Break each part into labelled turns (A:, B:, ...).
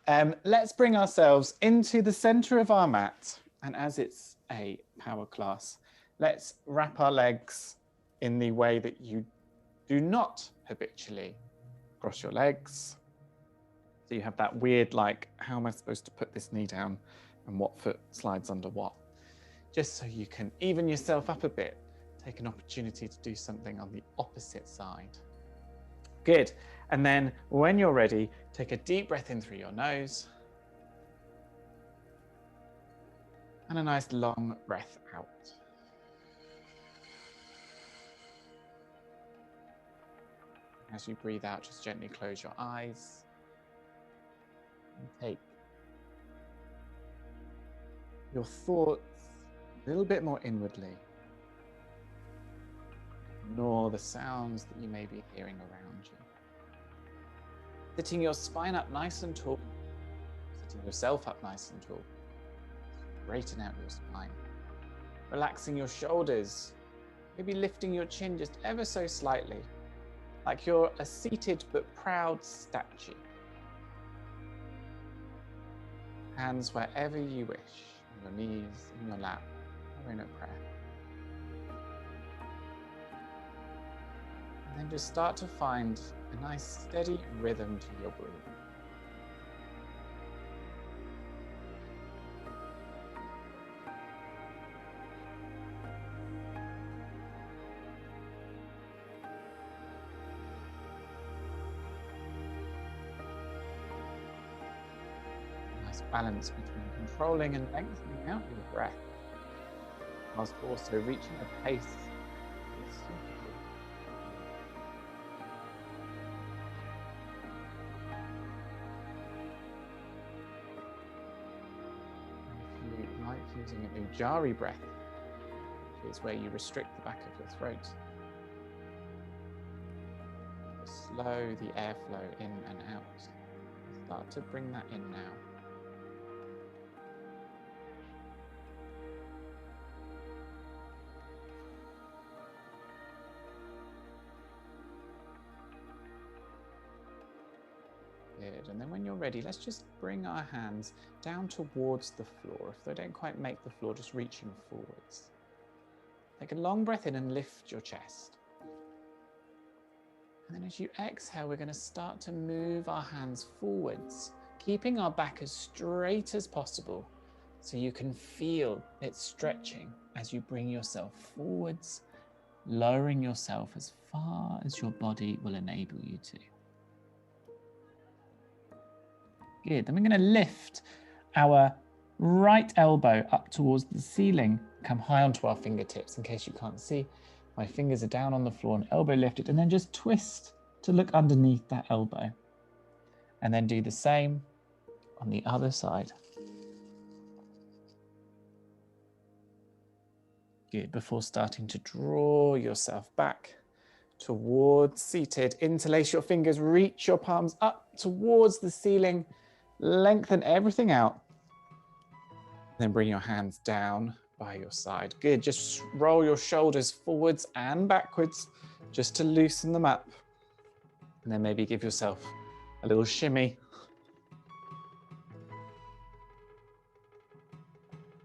A: Let's bring ourselves into the center of our mat. And as it's a power class, let's wrap our legs in the way that you do not habitually cross your legs. So you have that weird, like, how am I supposed to put this knee down and what foot slides under what? Just so you can even yourself up a bit, take an opportunity to do something on the opposite side. Good. And then when you're ready, take a deep breath in through your nose. And a nice long breath out. As you breathe out, just gently close your eyes. And take your thoughts a little bit more inwardly. Ignore the sounds that you may be hearing around you. Sitting your spine up nice and tall. Sitting yourself up nice and tall. Straighten out your spine. Relaxing your shoulders. Maybe lifting your chin just ever so slightly. Like you're a seated but proud statue. Hands wherever you wish. On your knees, in your lap, or in a prayer. And then just start to find a nice steady rhythm to your breathing. Nice balance between controlling and lengthening out your breath, whilst also reaching a pace that's suitable. If you like using an Ujjayi breath, which is where you restrict the back of your throat, slow the airflow in and out. Start to bring that in now. Good. And then when you're ready, let's just bring our hands down towards the floor. If they don't quite make the floor, just reaching forwards. Take a long breath in and lift your chest. And then as you exhale, we're going to start to move our hands forwards, keeping our back as straight as possible so you can feel it stretching as you bring yourself forwards, lowering yourself as far as your body will enable you to. Good. Then we're going to lift our right elbow up towards the ceiling, come high onto our fingertips. In case you can't see, my fingers are down on the floor and elbow lifted, and then just twist to look underneath that elbow. And then do the same on the other side. Good. Before starting to draw yourself back towards seated, interlace your fingers, reach your palms up towards the ceiling, lengthen everything out. Then bring your hands down by your side. Good. Just roll your shoulders forwards and backwards just to loosen them up. And then maybe give yourself a little shimmy.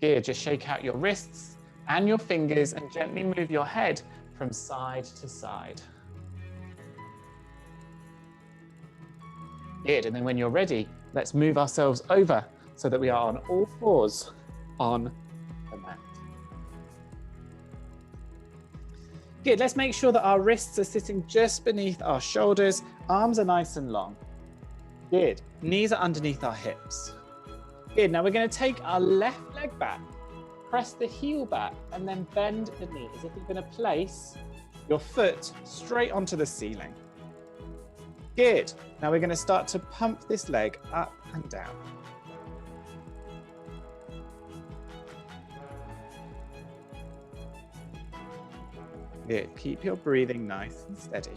A: Good. Just shake out your wrists and your fingers and gently move your head from side to side. Good. And then when you're ready, let's move ourselves over so that we are on all fours on the mat. Good. Let's make sure that our wrists are sitting just beneath our shoulders. Arms are nice and long. Good. Knees are underneath our hips. Good. Now we're going to take our left leg back, press the heel back, and then bend the knee as if you're going to place your foot straight onto the ceiling. Good. Now we're going to start to pump this leg up and down. Good. Keep your breathing nice and steady.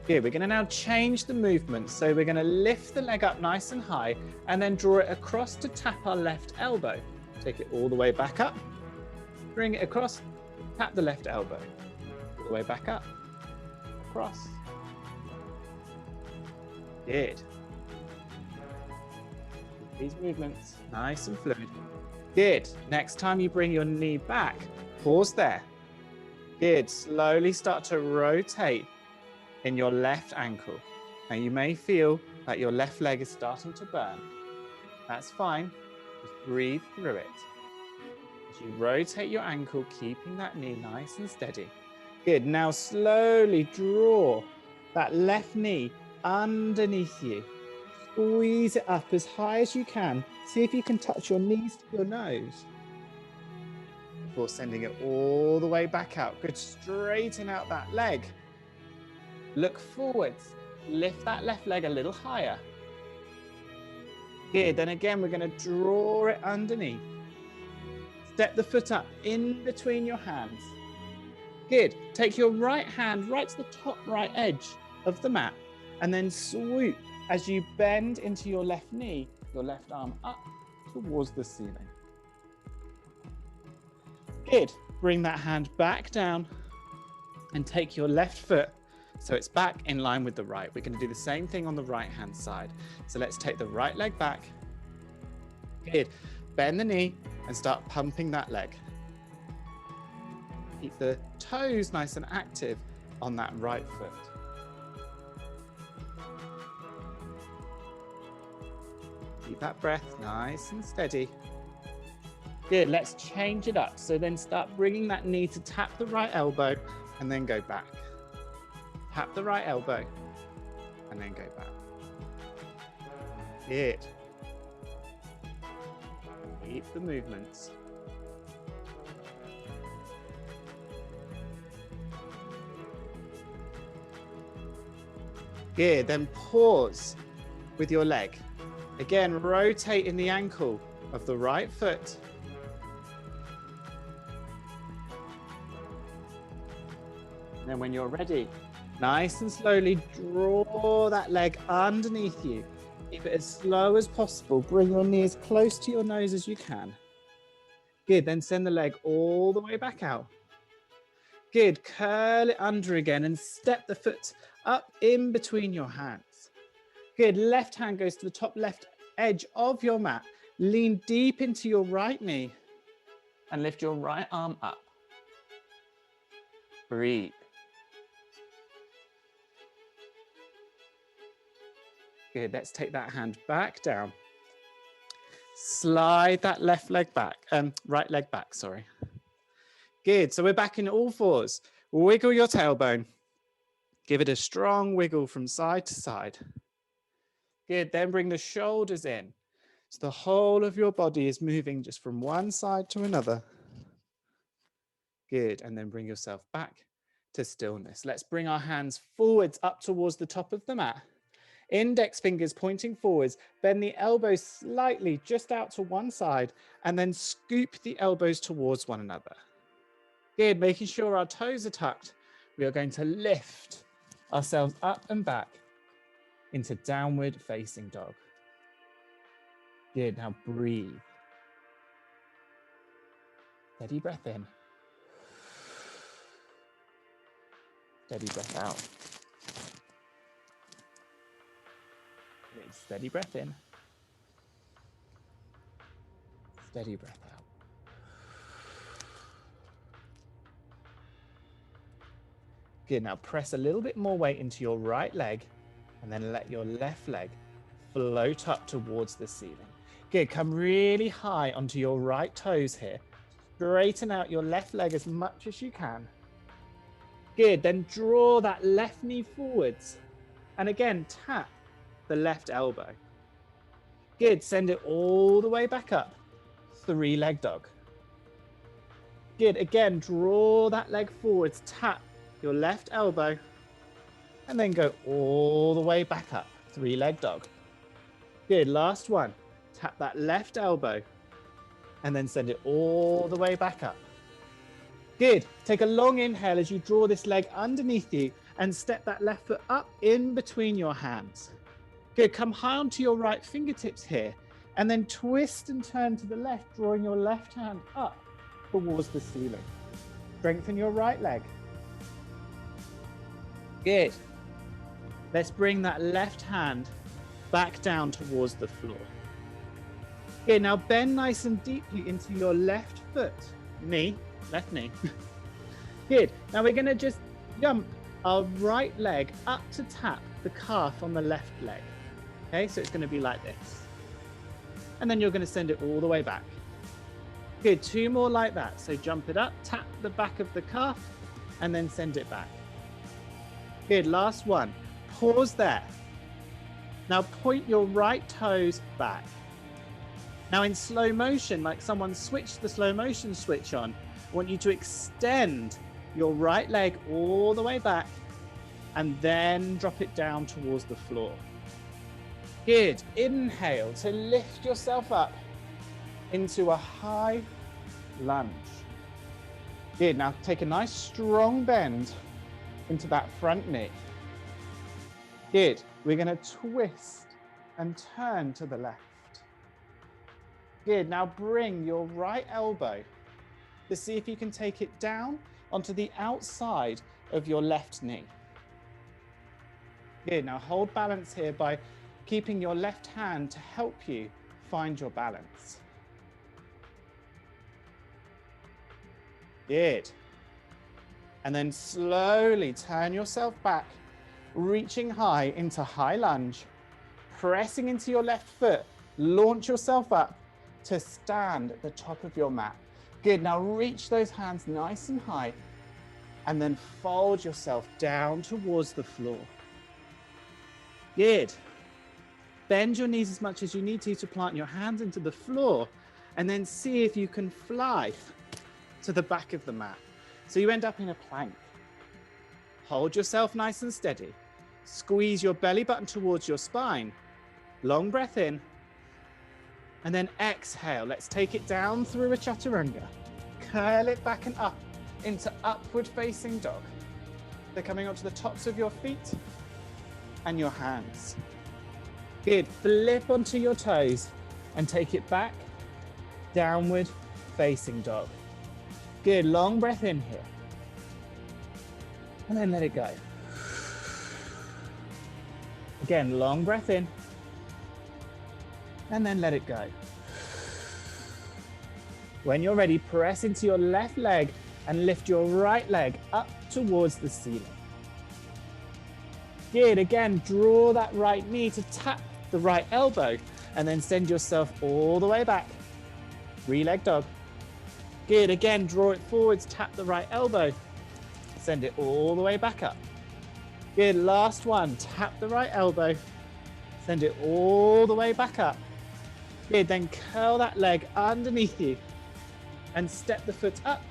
A: Good. We're going to now change the movement. So we're going to lift the leg up nice and high and then draw it across to tap our left elbow. Take it all the way back up. Bring it across, tap the left elbow. All the way back up, across. Good. These movements, nice and fluid. Good. Next time you bring your knee back, pause there. Good. Slowly start to rotate in your left ankle. Now you may feel that your left leg is starting to burn. That's fine. Just breathe through it. As you rotate your ankle, keeping that knee nice and steady. Good. Now slowly draw that left knee underneath you. Squeeze it up as high as you can. See if you can touch your knees to your nose. Before sending it all the way back out. Good. Straighten out that leg. Look forwards. Lift that left leg a little higher. Good. Then again, we're going to draw it underneath. Step the foot up in between your hands. Good. Take your right hand right to the top right edge of the mat and then swoop as you bend into your left knee, your left arm up towards the ceiling. Good. Bring that hand back down and take your left foot so it's back in line with the right. We're going to do the same thing on the right hand side. So let's take the right leg back. Good. Bend the knee and start pumping that leg. Keep the toes nice and active on that right foot. Keep that breath nice and steady. Good, let's change it up. So then start bringing that knee to tap the right elbow and then go back. Tap the right elbow and then go back. Good. Keep the movements. Good, then pause with your leg. Again, rotate in the ankle of the right foot. And then when you're ready, nice and slowly draw that leg underneath you. Keep it as slow as possible. Bring your knee as close to your nose as you can. Good, then send the leg all the way back out. Good, curl it under again and step the foot up in between your hands. Good, left hand goes to the top left edge of your mat. Lean deep into your right knee and lift your right arm up. Breathe. Good, let's take that hand back down. Slide that left leg back, right leg back, sorry. Good, so we're back in all fours. Wiggle your tailbone. Give it a strong wiggle from side to side. Good, then bring the shoulders in. So the whole of your body is moving just from one side to another. Good, and then bring yourself back to stillness. Let's bring our hands forwards up towards the top of the mat. Index fingers pointing forwards, bend the elbows slightly just out to one side, and then scoop the elbows towards one another. Good, making sure our toes are tucked. We are going to lift ourselves up and back into downward facing dog. Good, now breathe. Steady breath in. Steady breath out. Good, steady breath in. Steady breath out. Good, now press a little bit more weight into your right leg and then let your left leg float up towards the ceiling. Good, come really high onto your right toes here. Straighten out your left leg as much as you can. Good, then draw that left knee forwards. And again, tap the left elbow. Good, send it all the way back up. Three-leg dog. Good, again, draw that leg forwards, tap your left elbow, and then go all the way back up. Three-leg dog. Good, last one. Tap that left elbow, and then send it all the way back up. Good, take a long inhale as you draw this leg underneath you and step that left foot up in between your hands. Good, come high onto your right fingertips here, and then twist and turn to the left, drawing your left hand up towards the ceiling. Strengthen your right leg. Good. Let's bring that left hand back down towards the floor. Good, now bend nice and deeply into your left foot, knee, left knee. Good, now we're gonna just jump our right leg up to tap the calf on the left leg. Okay, so it's gonna be like this. And then you're gonna send it all the way back. Good, 2 more like that. So jump it up, tap the back of the calf, and then send it back. Good, last one. Pause there. Now point your right toes back. Now in slow motion, like someone switched the slow motion switch on, I want you to extend your right leg all the way back and then drop it down towards the floor. Good. Inhale to lift yourself up into a high lunge. Good. Now take a nice strong bend into that front knee. Good. We're going to twist and turn to the left. Good. Now bring your right elbow to see if you can take it down onto the outside of your left knee. Good. Now hold balance here by keeping your left hand to help you find your balance. Good. And then slowly turn yourself back, reaching high into high lunge, pressing into your left foot, launch yourself up to stand at the top of your mat. Good, now reach those hands nice and high and then fold yourself down towards the floor. Good. Bend your knees as much as you need to plant your hands into the floor and then see if you can fly to the back of the mat. So you end up in a plank. Hold yourself nice and steady. Squeeze your belly button towards your spine. Long breath in. And then exhale. Let's take it down through a chaturanga. Curl it back and up into upward facing dog. They're coming up to the tops of your feet and your hands. Good. Flip onto your toes and take it back. Downward facing dog. Good. Long breath in here. And then let it go. Again, long breath in. And then let it go. When you're ready, press into your left leg and lift your right leg up towards the ceiling. Good. Again, draw that right knee to tap the right elbow and then send yourself all the way back. 3-leg dog. Good. Again, draw it forwards, tap the right elbow, send it all the way back up. Good. Last one. Tap the right elbow, send it all the way back up. Good. Then curl that leg underneath you and step the foot up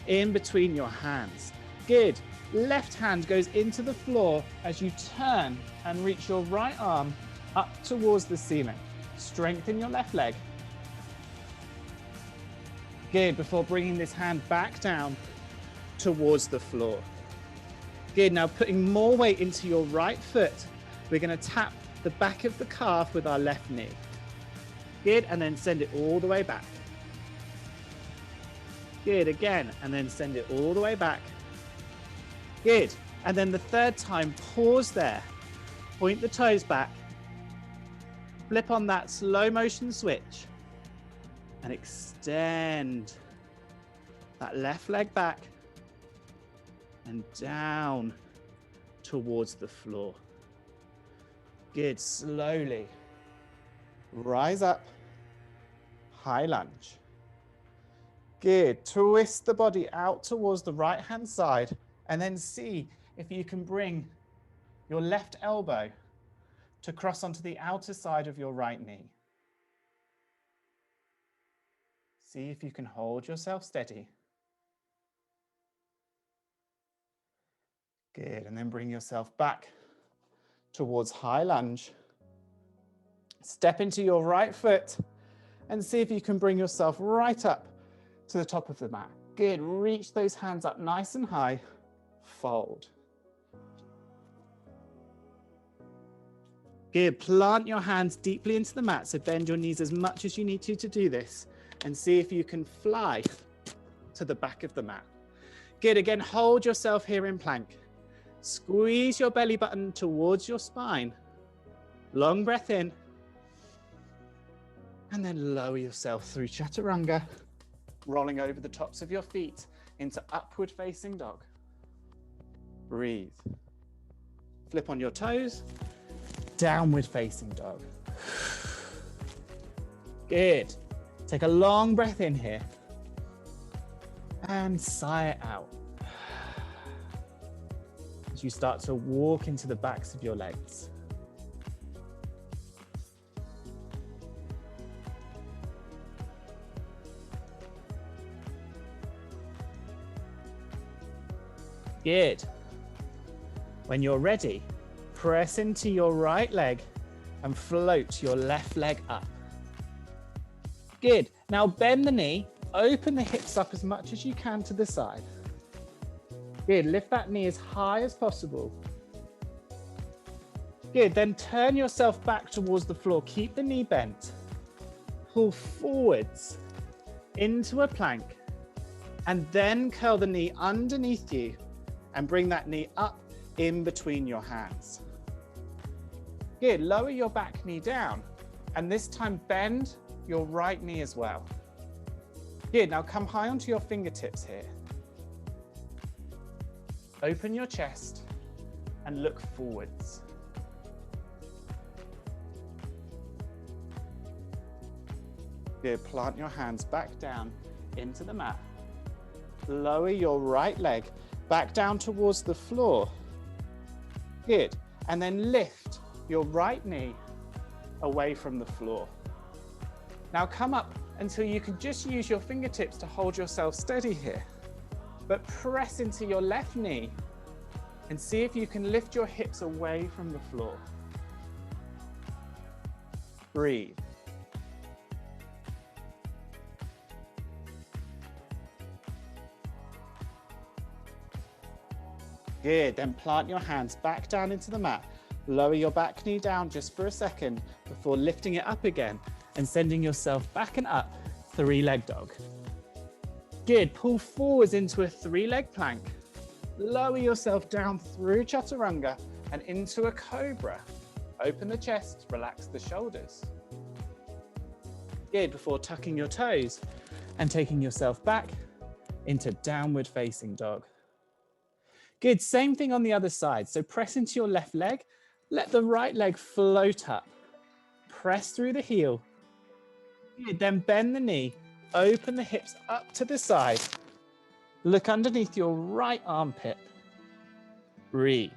A: in between your hands. Good. Left hand goes into the floor as you turn and reach your right arm up towards the ceiling. Strengthen your left leg. Good. Before bringing this hand back down towards the floor. Good. Now putting more weight into your right foot, we're going to tap the back of the calf with our left knee. Good. And then send it all the way back. Good. Again. And then send it all the way back. Good. And then the third time, pause there. Point the toes back. Flip on that slow motion switch. And extend that left leg back. And down towards the floor. Good. Slowly rise up, high lunge. Good. Twist the body out towards the right hand side and then see if you can bring your left elbow to cross onto the outer side of your right knee. See if you can hold yourself steady. Good. And then bring yourself back towards high lunge. Step into your right foot and see if you can bring yourself right up to the top of the mat. Good. Reach those hands up nice and high. Fold. Good. Plant your hands deeply into the mat, so bend your knees as much as you need to do this, and see if you can fly to the back of the mat. Good. Again, hold yourself here in plank. Squeeze your belly button towards your spine. Long breath in. And then lower yourself through chaturanga, rolling over the tops of your feet into upward facing dog. Breathe. Flip on your toes, downward facing dog. Good. Take a long breath in here and sigh it out. As you start to walk into the backs of your legs. Good. When you're ready, press into your right leg and float your left leg up. Good. Now bend the knee, open the hips up as much as you can to the side. Good. Lift that knee as high as possible. Good. Then turn yourself back towards the floor. Keep the knee bent. Pull forwards into a plank and then curl the knee underneath you and bring that knee up in between your hands. Good. Lower your back knee down and this time bend your right knee as well. Good. Now come high onto your fingertips here. Open your chest and look forwards. Good. Plant your hands back down into the mat. Lower your right leg back down towards the floor. Good. And then lift your right knee away from the floor. Now come up until you can just use your fingertips to hold yourself steady here. But press into your left knee and see if you can lift your hips away from the floor. Breathe. Good. Then plant your hands back down into the mat. Lower your back knee down just for a second before lifting it up again and sending yourself back and up, three-leg dog. Good. Pull forwards into a three-leg plank. Lower yourself down through chaturanga and into a cobra. Open the chest, relax the shoulders. Good. Before tucking your toes and taking yourself back into downward facing dog. Good. Same thing on the other side. So press into your left leg. Let the right leg float up. Press through the heel. Good. Then bend the knee. Open the hips up to the side. Look underneath your right armpit. Breathe.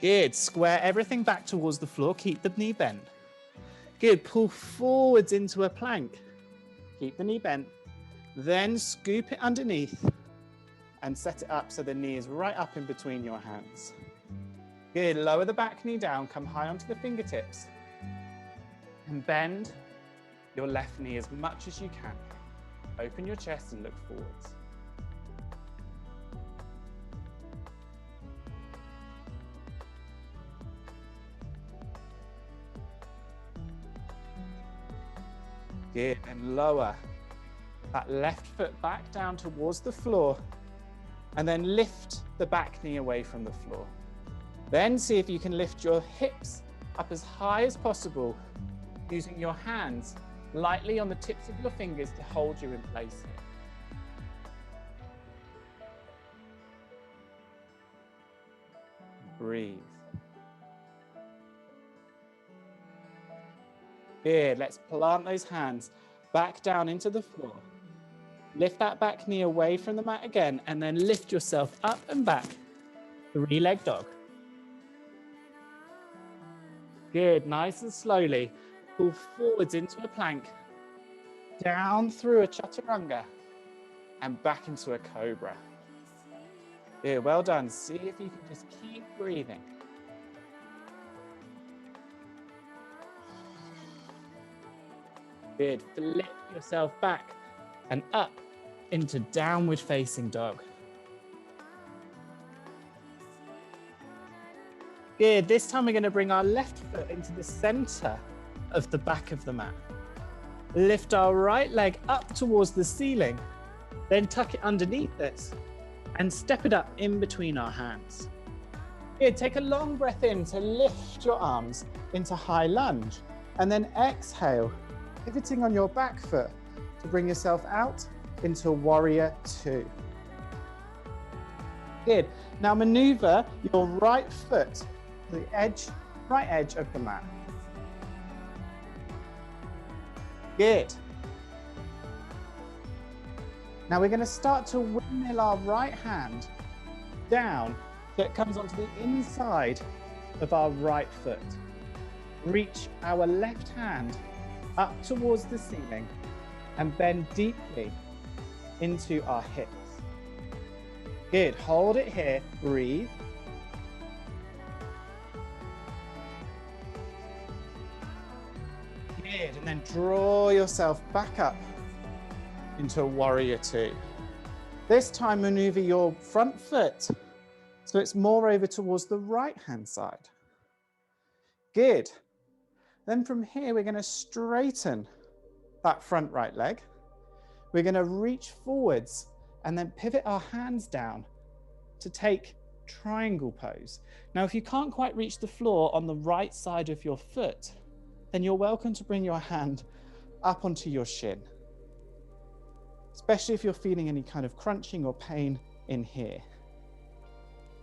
A: Good. Square everything back towards the floor. Keep the knee bent. Good. Pull forwards into a plank. Keep the knee bent. Then scoop it underneath and set it up so the knee is right up in between your hands. Good. Lower the back knee down. Come high onto the fingertips. And bend your left knee as much as you can. Open your chest and look forwards. Good. And lower that left foot back down towards the floor and then lift the back knee away from the floor. Then see if you can lift your hips up as high as possible using your hands lightly on the tips of your fingers to hold you in place here. Breathe. Good. Let's plant those hands back down into the floor. Lift that back knee away from the mat again and then lift yourself up and back. Three-leg dog. Good. Nice and slowly. Pull forwards into a plank, down through a chaturanga, and back into a cobra. Good, well done. See if you can just keep breathing. Good. Flip yourself back and up into downward facing dog. Good. This time we're going to bring our left foot into the center of the back of the mat. Lift our right leg up towards the ceiling, then tuck it underneath us and step it up in between our hands. Good. Take a long breath in to lift your arms into high lunge And then exhale, pivoting on your back foot to bring yourself out into warrior two. Good. Now maneuver your right foot to the edge, right edge of the mat. Good. Now we're going to start to windmill our right hand down so it comes onto the inside of our right foot. Reach our left hand up towards the ceiling and bend deeply into our hips. Good. Hold it here. Breathe. Good. And then draw yourself back up into warrior two. This time maneuver your front foot so it's more over towards the right hand side. Good. Then from here we're going to straighten that front right leg. We're going to reach forwards and then pivot our hands down to take triangle pose. Now if you can't quite reach the floor on the right side of your foot, then you're welcome to bring your hand up onto your shin, especially if you're feeling any kind of crunching or pain in here.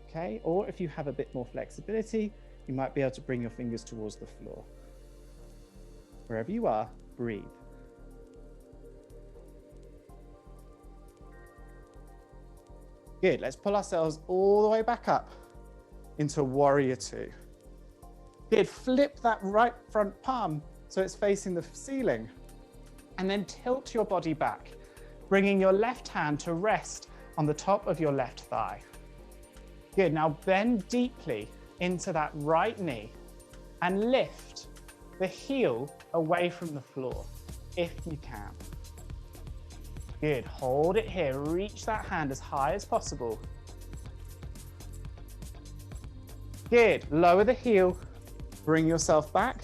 A: Okay, or if you have a bit more flexibility, you might be able to bring your fingers towards the floor. Wherever you are, breathe. Good, let's pull ourselves all the way back up into warrior two. Good, flip that right front palm so it's facing the ceiling, and then tilt your body back, bringing your left hand to rest on the top of your left thigh. Good, now bend deeply into that right knee and lift the heel away from the floor, if you can. Good, hold it here, reach that hand as high as possible. Good, lower the heel, bring yourself back,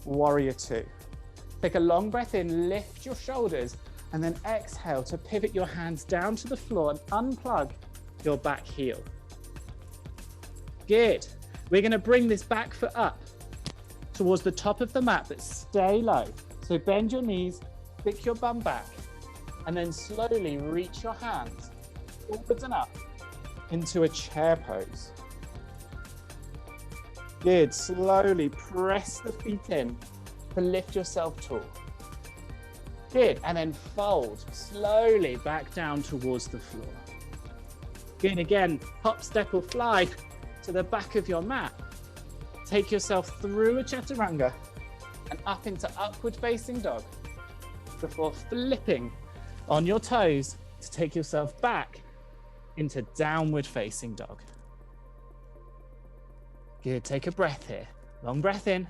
A: warrior two. Take a long breath in, lift your shoulders, and then exhale to pivot your hands down to the floor and unplug your back heel. Good, we're gonna bring this back foot up towards the top of the mat, but stay low. So bend your knees, pick your bum back, and then slowly reach your hands forwards and up into a chair pose. Good, slowly press the feet in to lift yourself tall. Good, and then fold slowly back down towards the floor. Good, again, hop, step or fly to the back of your mat. Take yourself through a chaturanga and up into upward facing dog before flipping on your toes to take yourself back into downward facing dog. Good, take a breath here. Long breath in.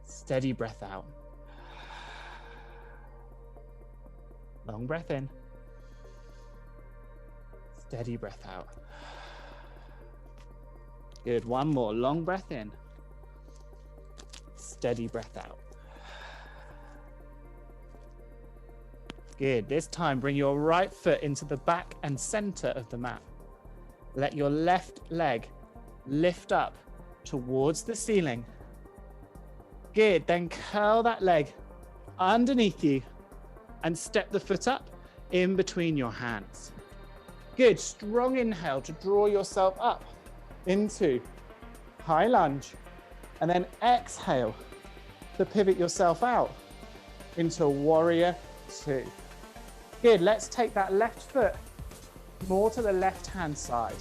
A: Steady breath out. Long breath in. Steady breath out. Good, one more. Long breath in. Steady breath out. Good, this time bring your right foot into the back and center of the mat. Let your left leg lift up towards the ceiling. Good, then curl that leg underneath you and step the foot up in between your hands. Good, strong inhale to draw yourself up into high lunge, and then exhale to pivot yourself out into warrior two. Good, let's take that left foot more to the left-hand side.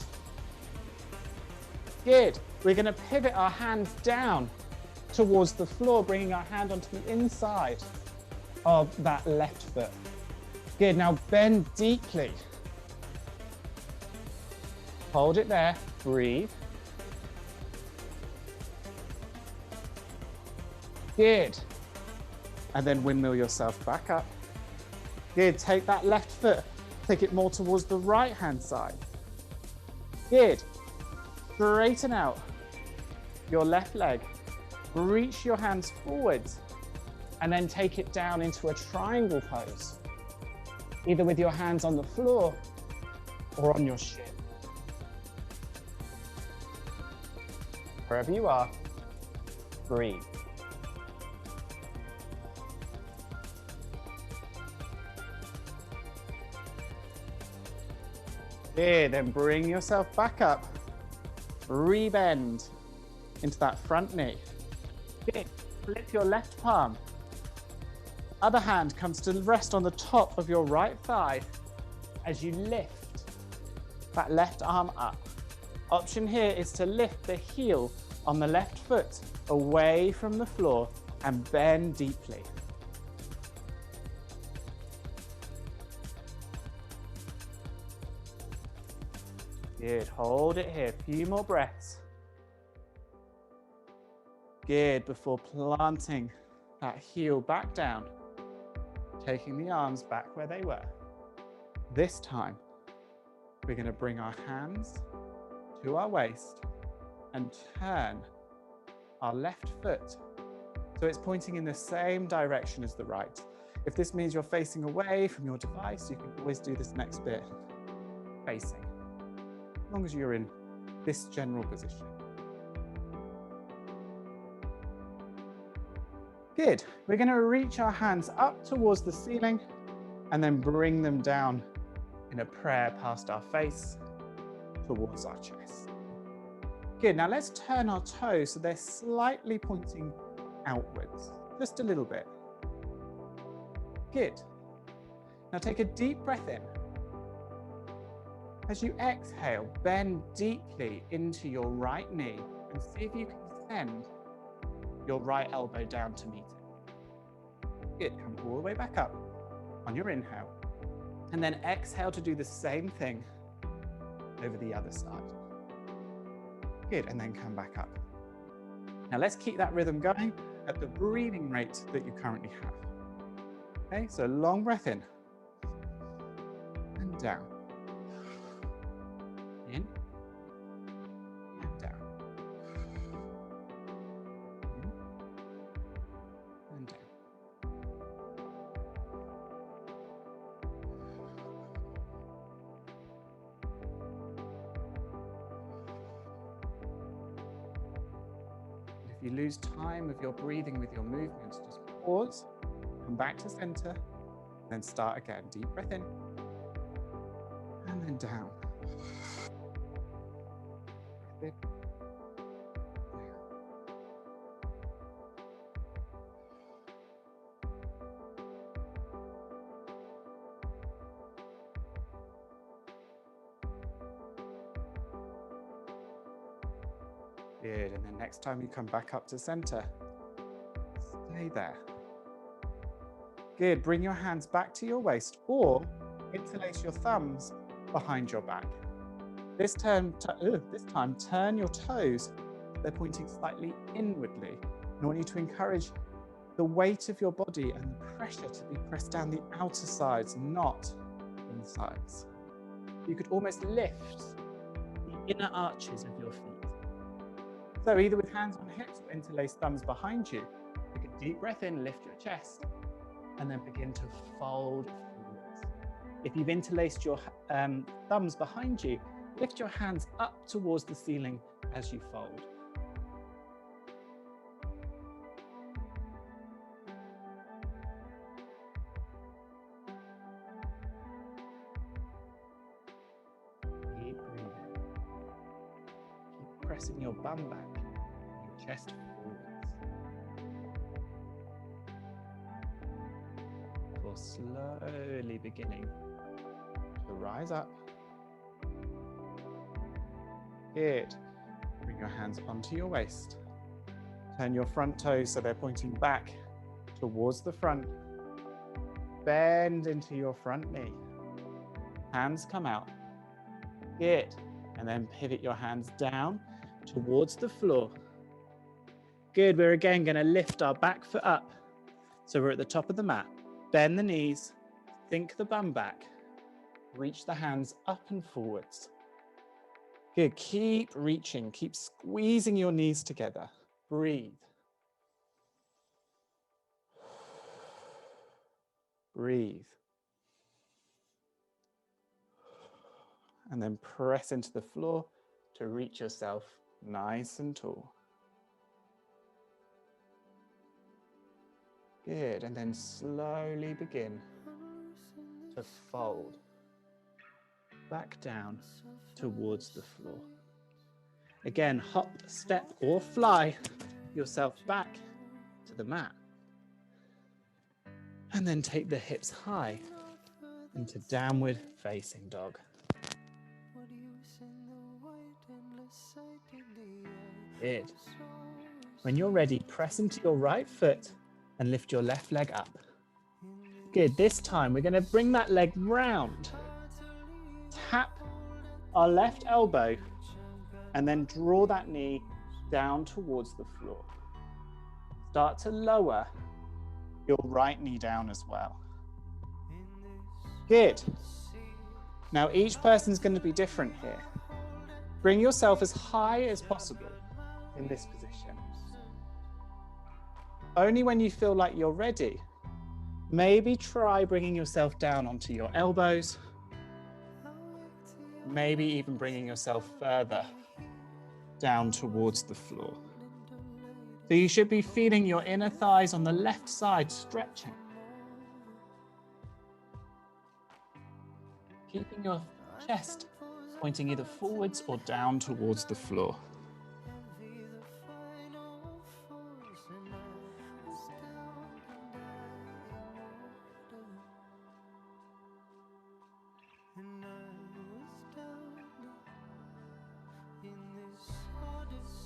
A: Good, we're gonna pivot our hands down towards the floor, bringing our hand onto the inside of that left foot. Good, now bend deeply. Hold it there, breathe. Good, and then windmill yourself back up. Good, take that left foot, take it more towards the right-hand side. Good, straighten out your left leg, reach your hands forwards, and then take it down into a triangle pose, either with your hands on the floor or on your shin. Wherever you are, Breathe. Good, then bring yourself back up. Rebend into that front knee. Good, flip your left palm. Other hand comes to rest on the top of your right thigh as you lift that left arm up. Option here is to lift the heel on the left foot away from the floor and bend deeply. Good, hold it here, a few more breaths. Good, before planting that heel back down, taking the arms back where they were. This time, we're going to bring our hands to our waist and turn our left foot so it's pointing in the same direction as the right. If this means you're facing away from your device, you can always do this next bit facing, as long as you're in this general position. Good. We're going to reach our hands up towards the ceiling and then bring them down in a prayer past our face towards our chest. Good. Now let's turn our toes so they're slightly pointing outwards, just a little bit. Good. Now take a deep breath in. As you exhale, bend deeply into your right knee and see if you can send your right elbow down to meet it. Good, come all the way back up on your inhale. And then exhale to do the same thing over the other side. Good, and then come back up. Now let's keep that rhythm going at the breathing rate that you currently have. Okay, so long breath in and down. In and down. In and down. And if you lose time of your breathing with your movements, just pause, come back to center, then start again. Deep breath in and then down. Breath in. Good, and then next time you come back up to center, stay there. Good, bring your hands back to your waist or interlace your thumbs behind your back. This time turn your toes, they're pointing slightly inwardly. I want you to encourage the weight of your body and the pressure to be pressed down the outer sides, not insides. You could almost lift the inner arches of your feet. So either with hands on hips or interlaced thumbs behind you, take a deep breath in, lift your chest, and then begin to fold forwards. If you've interlaced your thumbs behind you, lift your hands up towards the ceiling as you fold. Keep breathing. Keep pressing your bum back, your chest forwards. Before slowly beginning to rise up. Good. Bring your hands onto your waist. Turn your front toes so they're pointing back towards the front. Bend into your front knee. Hands come out. Good. And then pivot your hands down towards the floor. Good. We're again going to lift our back foot up. So we're at the top of the mat. Bend the knees. Sink the bum back. Reach the hands up and forwards. Good. Keep reaching. Keep squeezing your knees together. Breathe. Breathe. And then press into the floor to reach yourself nice and tall. Good, and then slowly begin to fold back down towards the floor. Again, hop, step, or fly yourself back to the mat. And then take the hips high into downward facing dog. Good. When you're ready, press into your right foot and lift your left leg up. Good. This time we're going to bring that leg round. Tap our left elbow and then draw that knee down towards the floor. Start to lower your right knee down as well. Good. Now each person's going to be different here. Bring yourself as high as possible in this position. Only when you feel like you're ready, maybe try bringing yourself down onto your elbows. Maybe even bringing yourself further down towards the floor. So you should be feeling your inner thighs on the left side stretching. Keeping your chest pointing either forwards or down towards the floor.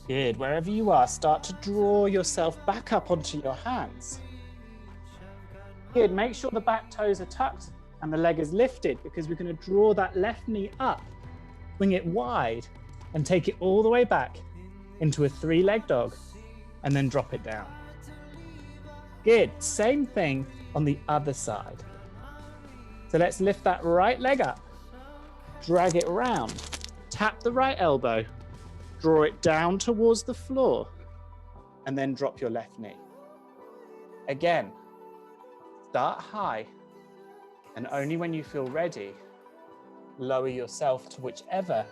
A: Good. Wherever you are, start to draw yourself back up onto your hands. Good. Make sure the back toes are tucked and the leg is lifted, because we're going to draw that left knee up, swing it wide, and take it all the way back into a three-leg dog, and then drop it down. Good. Same thing on the other side. So let's lift that right leg up, drag it round, tap the right elbow, draw it down towards the floor, and then drop your left knee. Again, start high, and only when you feel ready, lower yourself to whichever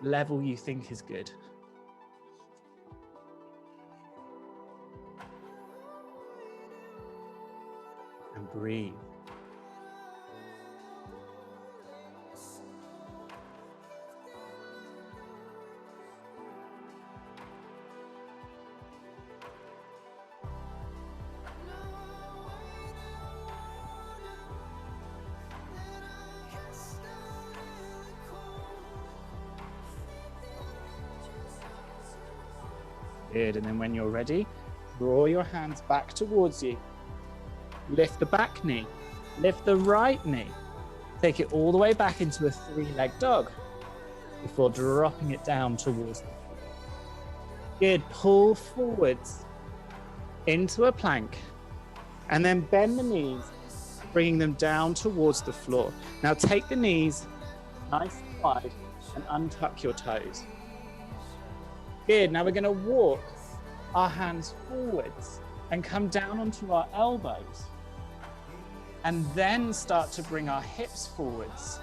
A: level you think is good. And breathe. Good, and then when you're ready, draw your hands back towards you. Lift the back knee, lift the right knee. Take it all the way back into a three-leg dog before dropping it down towards the floor. Good, pull forwards into a plank, and then bend the knees, bringing them down towards the floor. Now take the knees nice and wide and untuck your toes. Good, now we're going to walk our hands forwards and come down onto our elbows, and then start to bring our hips forwards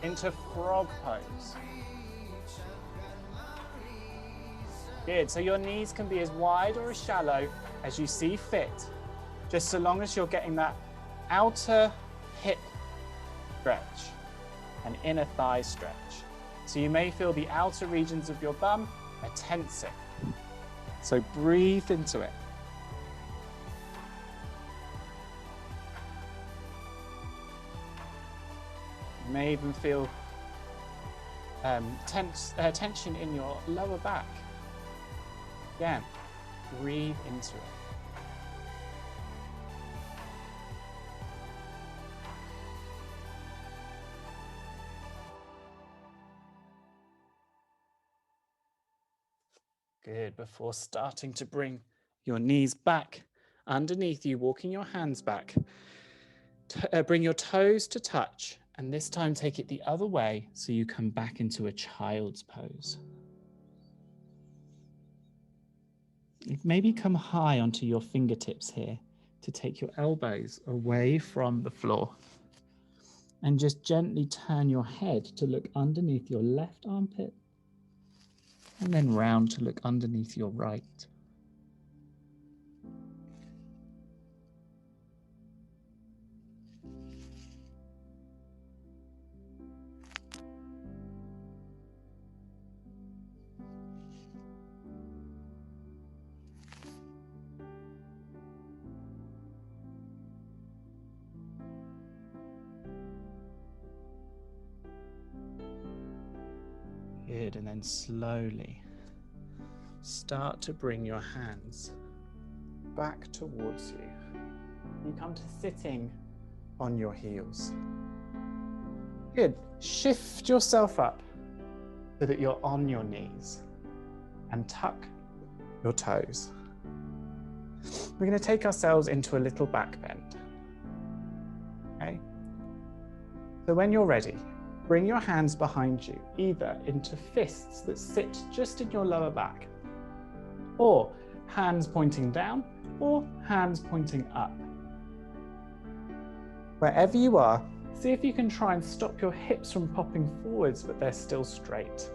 A: into frog pose. Good, so your knees can be as wide or as shallow as you see fit, just so long as you're getting that outer hip stretch and inner thigh stretch. So you may feel the outer regions of your bum are tensing. So breathe into it. You may even feel tension in your lower back. Again, breathe into it. Good. Before starting to bring your knees back underneath you, walking your hands back, bring your toes to touch, and this time take it the other way so you come back into a child's pose. Maybe come high onto your fingertips here to take your elbows away from the floor, and just gently turn your head to look underneath your left armpit, and then round to look underneath your right. Good, and then slowly start to bring your hands back towards you. You come to sitting on your heels. Good. Shift yourself up so that you're on your knees and tuck your toes. We're going to take ourselves into a little back bend. Okay? So when you're ready, bring your hands behind you, either into fists that sit just in your lower back, or hands pointing down, or hands pointing up. Wherever you are, see if you can try and stop your hips from popping forwards, but they're still straight.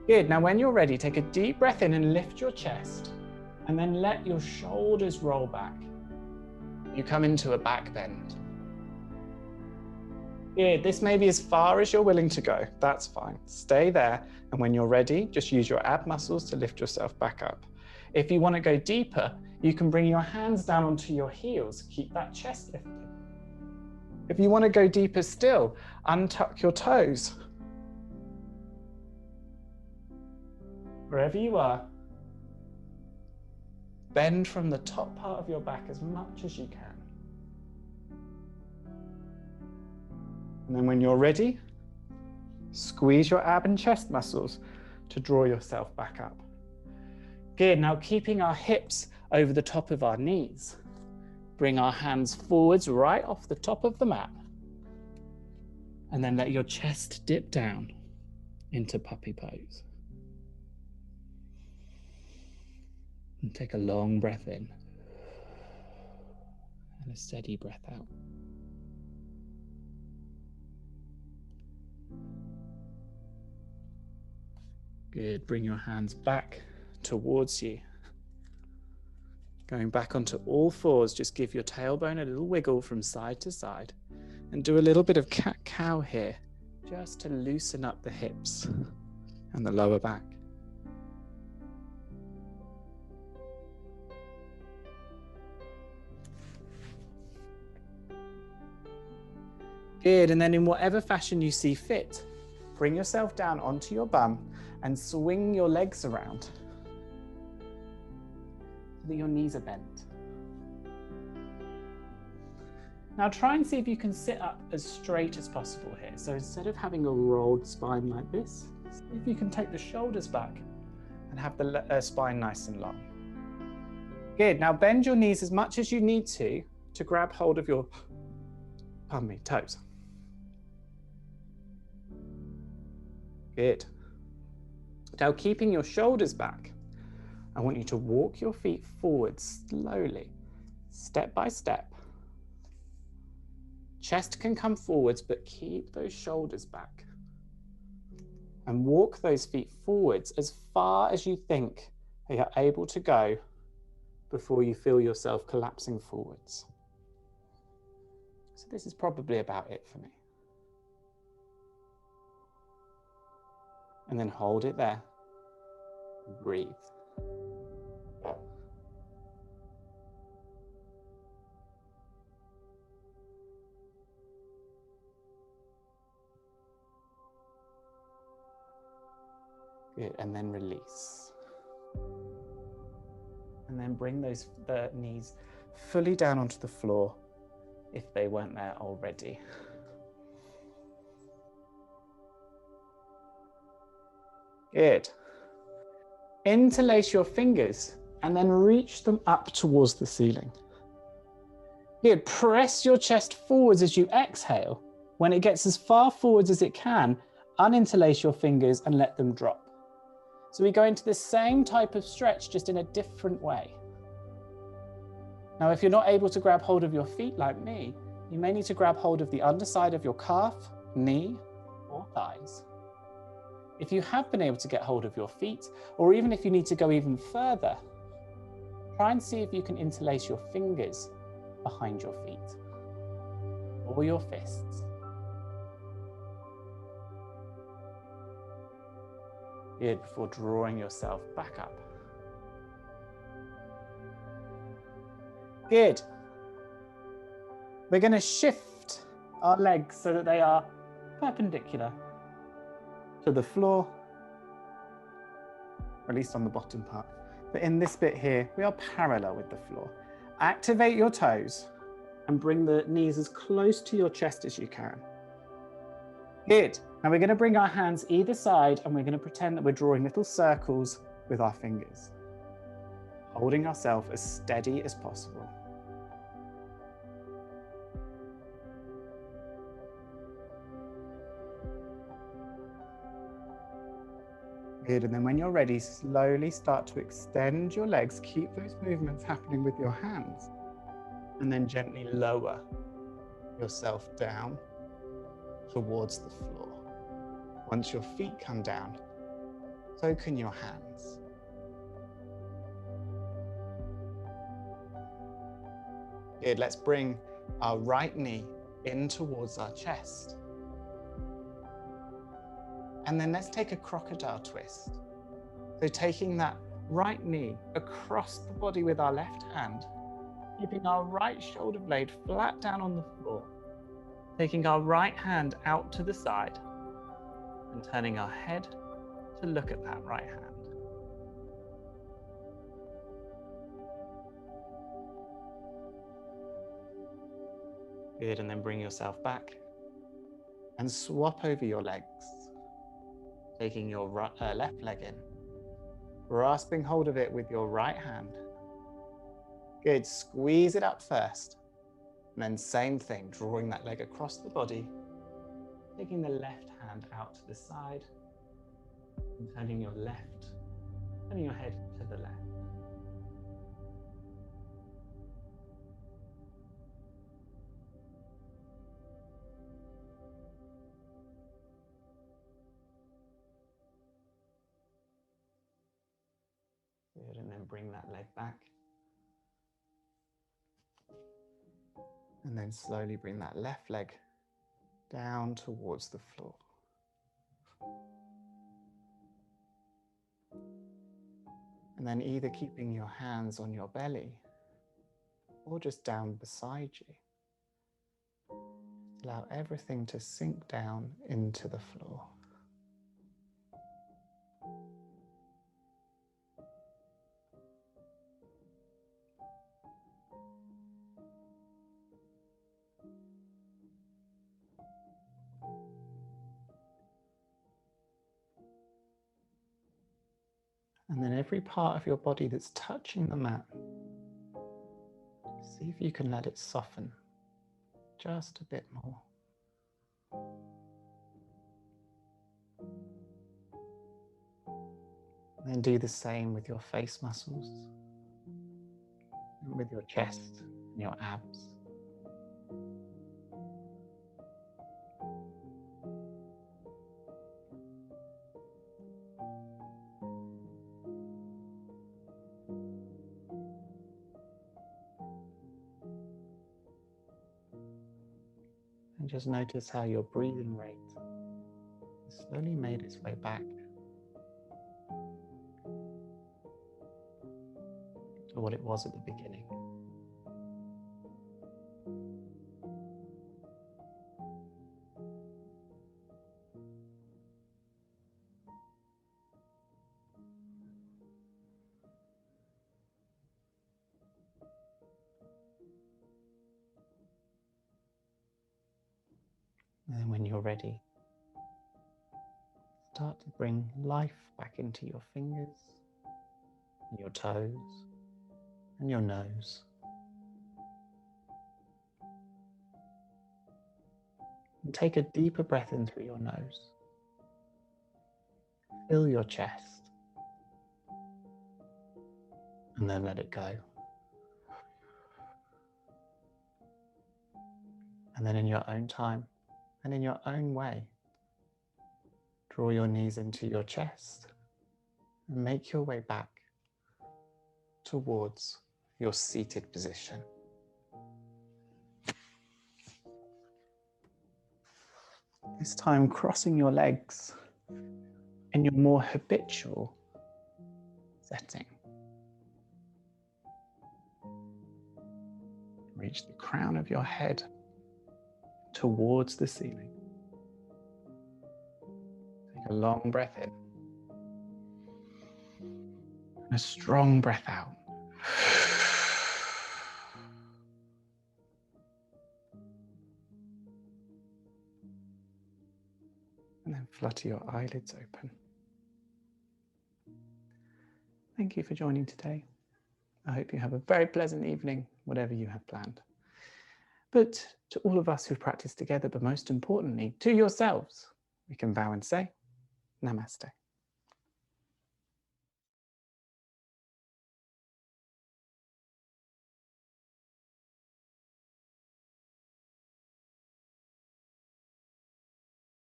A: Good. Now when you're ready, take a deep breath in and lift your chest, and then let your shoulders roll back. You come into a back bend. Good. This may be as far as you're willing to go. That's fine. Stay there, and when you're ready, just use your ab muscles to lift yourself back up. If you want to go deeper, you can bring your hands down onto your heels. Keep that chest lifted. If you want to go deeper still, untuck your toes. Wherever you are, bend from the top part of your back as much as you can. And then when you're ready, squeeze your ab and chest muscles to draw yourself back up. Good. Now keeping our hips over the top of our knees, bring our hands forwards right off the top of the mat, and then let your chest dip down into puppy pose. And take a long breath in and a steady breath out. Good. Bring your hands back towards you. Going back onto all fours, just give your tailbone a little wiggle from side to side and do a little bit of cat-cow here, just to loosen up the hips and the lower back. Good, and then in whatever fashion you see fit, bring yourself down onto your bum and swing your legs around so that your knees are bent. Now try and see if you can sit up as straight as possible here. So instead of having a rolled spine like this, see if you can take the shoulders back and have the spine nice and long. Good, now bend your knees as much as you need to grab hold of your, toes. Good. Now keeping your shoulders back, I want you to walk your feet forward slowly, step by step. Chest can come forwards, but keep those shoulders back. And walk those feet forwards as far as you think they are able to go before you feel yourself collapsing forwards. So this is probably about it for me. And then hold it there. Breathe. Good, and then release. And then bring the knees fully down onto the floor if they weren't there already. Good. Interlace your fingers and then reach them up towards the ceiling. Good. Press your chest forwards as you exhale. When it gets as far forwards as it can, uninterlace your fingers and let them drop. So we go into the same type of stretch, just in a different way. Now, if you're not able to grab hold of your feet like me, you may need to grab hold of the underside of your calf, knee, or thighs. If you have been able to get hold of your feet, or even if you need to go even further, try and see if you can interlace your fingers behind your feet or your fists. Good, before drawing yourself back up. Good. We're going to shift our legs so that they are perpendicular. to the floor, or at least on the bottom part. But in this bit here, we are parallel with the floor. Activate your toes and bring the knees as close to your chest as you can. Good. Now we're going to bring our hands either side and we're going to pretend that we're drawing little circles with our fingers, holding ourselves as steady as possible. Good, and then when you're ready, slowly start to extend your legs. Keep those movements happening with your hands. And then gently lower yourself down towards the floor. Once your feet come down, so can your hands. Good, let's bring our right knee in towards our chest. And then let's take a crocodile twist. So taking that right knee across the body with our left hand, keeping our right shoulder blade flat down on the floor, taking our right hand out to the side and turning our head to look at that right hand. Good, and then bring yourself back and swap over your legs. Taking your left leg in, grasping hold of it with your right hand. Good, squeeze it up first. And then same thing, drawing that leg across the body, taking the left hand out to the side, and turning your head to the left. Good, and then bring that leg back. And then slowly bring that left leg down towards the floor. And then either keeping your hands on your belly or just down beside you. Allow everything to sink down into the floor. And then every part of your body that's touching the mat, see if you can let it soften just a bit more. And then do the same with your face muscles, and with your chest and your abs. And just notice how your breathing rate has slowly made its way back to what it was at the beginning. And then when you're ready, start to bring life back into your fingers, and your toes, and your nose. And take a deeper breath in through your nose. Fill your chest. And then let it go. And then in your own time and in your own way, draw your knees into your chest and make your way back towards your seated position. This time crossing your legs in your more habitual setting. Reach the crown of your head towards the ceiling. Take A long breath in. And a strong breath out. And then flutter your eyelids open. Thank you for joining today. I hope you have a very pleasant evening, whatever you have planned. But to all of us who've practiced together, but most importantly, to yourselves, we can bow and say, Namaste.